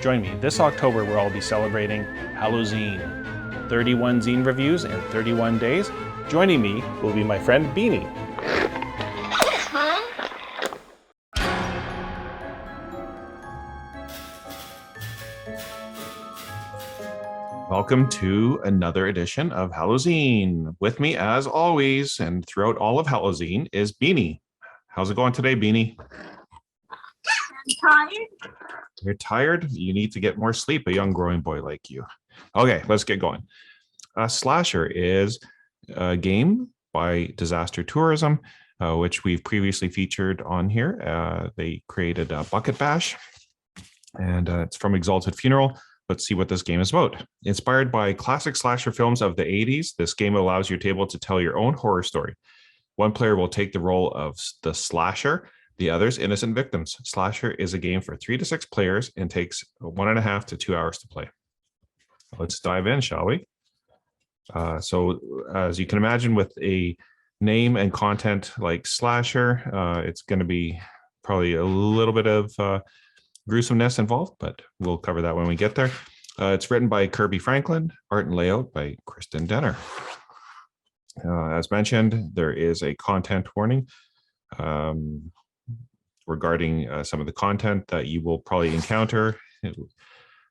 Join me this October where I'll be celebrating Halloween. 31 zine reviews in 31 days. Joining me will be my friend Beanie. Welcome to another edition of Halloween. With me, as always, and throughout all of Halloween, is Beanie. How's it going today, Beanie? I'm tired. You're tired? You need to get more sleep, a young growing boy like you. Okay, let's get going. Slasher is a game by Disaster Tourism, which we've previously featured on here. They created Bucket Bash, and it's from Exalted Funeral. Let's see what this game is about. Inspired by classic slasher films of the 80s, this game allows your table to tell your own horror story. One player will take the role of the slasher, the others innocent victims. Slasher is a game for 3 to 6 players and takes 1.5 to 2 hours to play. Let's dive in, shall we? So as you can imagine, with a name and content like slasher, it's going to be probably a little bit of gruesomeness involved, but we'll cover that when we get there. It's written by Kirby Franklin, art and layout by Kristen Denner. As mentioned, there is a content warning regarding some of the content that you will probably encounter.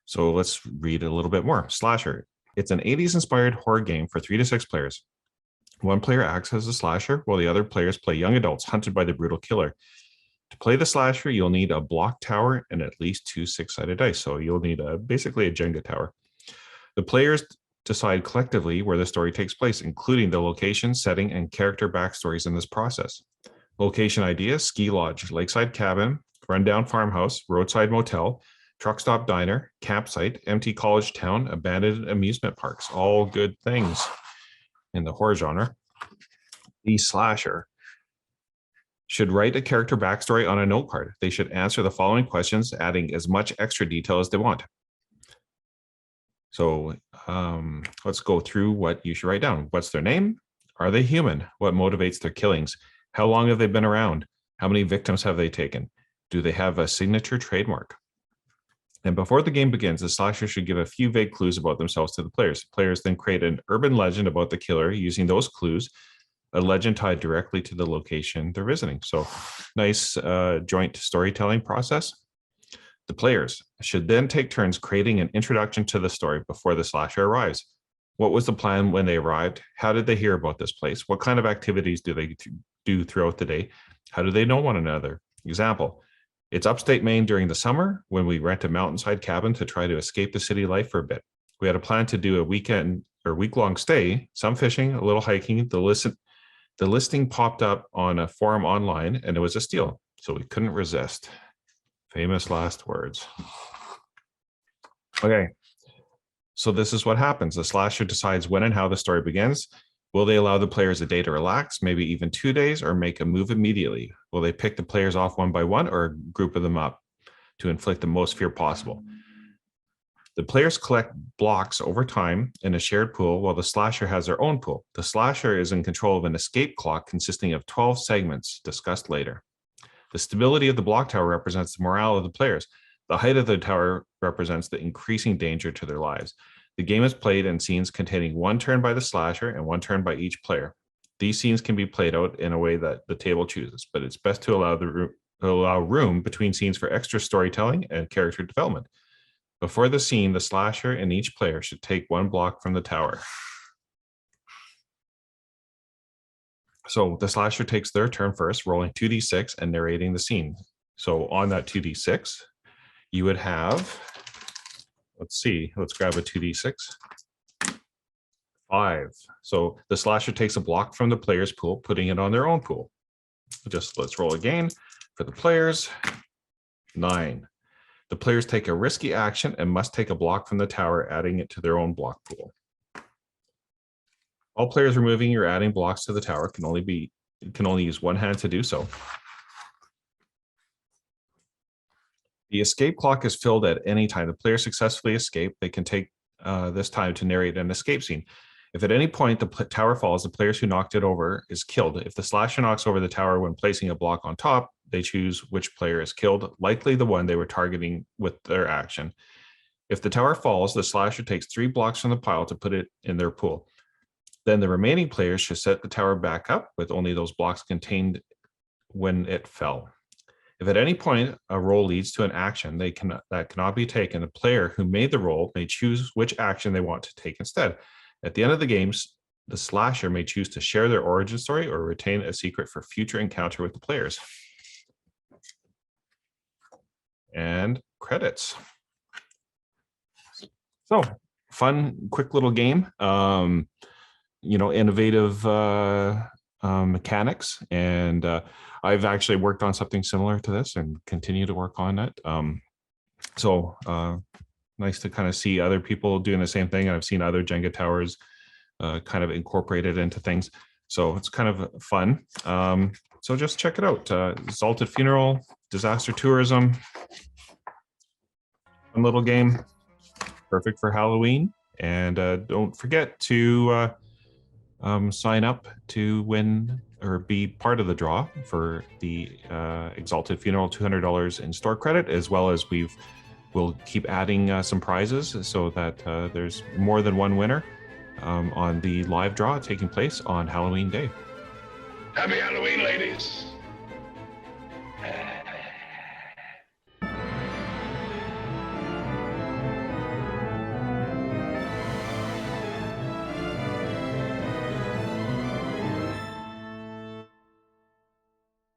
So let's read a little bit more. Slasher. It's an 80s inspired horror game for 3 to 6 players. One player acts as a slasher while the other players play young adults hunted by the brutal killer. To play the slasher, you'll need a block tower and at least 2 6-sided dice. So you'll need basically a Jenga tower. The players decide collectively where the story takes place, including the location, setting, and character backstories in this process. Location ideas: ski lodge, lakeside cabin, rundown farmhouse, roadside motel, truck stop diner, campsite, empty college town, abandoned amusement parks. All good things in the horror genre. The slasher should write a character backstory on a note card. They should answer the following questions, adding as much extra detail as they want. So let's go through what you should write down. What's their name? Are they human? What motivates their killings? How long have they been around? How many victims have they taken? Do they have a signature trademark? And before the game begins, the slasher should give a few vague clues about themselves to the players. Players then create an urban legend about the killer using those clues, a legend tied directly to the location they're visiting. So nice joint storytelling process. The players should then take turns creating an introduction to the story before the slasher arrives. What was the plan when they arrived? How did they hear about this place? What kind of activities do they do throughout the day? How do they know one another? Example: it's upstate Maine during the summer when we rent a mountainside cabin to try to escape the city life for a bit. We had a plan to do a weekend or week-long stay, some fishing, a little hiking. The listing popped up on a forum online and it was a steal, so we couldn't resist. Famous last words. Okay, so this is what happens. The slasher decides when and how the story begins. Will they allow the players a day to relax, maybe even 2 days, or make a move immediately? Will they pick the players off one by one or group them up to inflict the most fear possible? The players collect blocks over time in a shared pool while the slasher has their own pool. The slasher is in control of an escape clock consisting of 12 segments, discussed later. The stability of the block tower represents the morale of the players. The height of the tower represents the increasing danger to their lives. The game is played in scenes containing 1 turn by the slasher and 1 turn by each player. These scenes can be played out in a way that the table chooses, but it's best to allow room between scenes for extra storytelling and character development. Before the scene, the slasher and each player should take 1 block from the tower. So the slasher takes their turn first, rolling 2d6 and narrating the scene. So on that 2d6, you would have, let's grab a 2d6. 5. So the slasher takes a block from the player's pool, putting it on their own pool. Let's roll again for the players. 9. The players take a risky action and must take a block from the tower, adding it to their own block pool. All players removing or adding blocks to the tower can only use 1 hand to do so. The escape clock is filled at any time the player successfully escaped. They can take this time to narrate an escape scene. If at any point the tower falls, the players who knocked it over is killed. If the slasher knocks over the tower when placing a block on top, they choose which player is killed, likely the one they were targeting with their action. If the tower falls, the slasher takes 3 blocks from the pile to put it in their pool. Then the remaining players should set the tower back up with only those blocks contained when it fell. If at any point a roll leads to an action that cannot be taken, the player who made the roll may choose which action they want to take instead. At the end of the games, the slasher may choose to share their origin story or retain a secret for future encounter with the players. And credits. So fun, quick little game. Innovative mechanics, and I've actually worked on something similar to this and continue to work on it. So nice to kind of see other people doing the same thing. I've seen other Jenga towers kind of incorporated into things. So it's kind of fun. So just check it out. Exalted Funeral, Disaster Tourism. Fun little game. Perfect for Halloween. And don't forget to sign up to win or be part of the draw for the Exalted Funeral $200 in store credit, as well as we'll keep adding some prizes so that there's more than one winner on the live draw taking place on Halloween Day. Happy Halloween, ladies.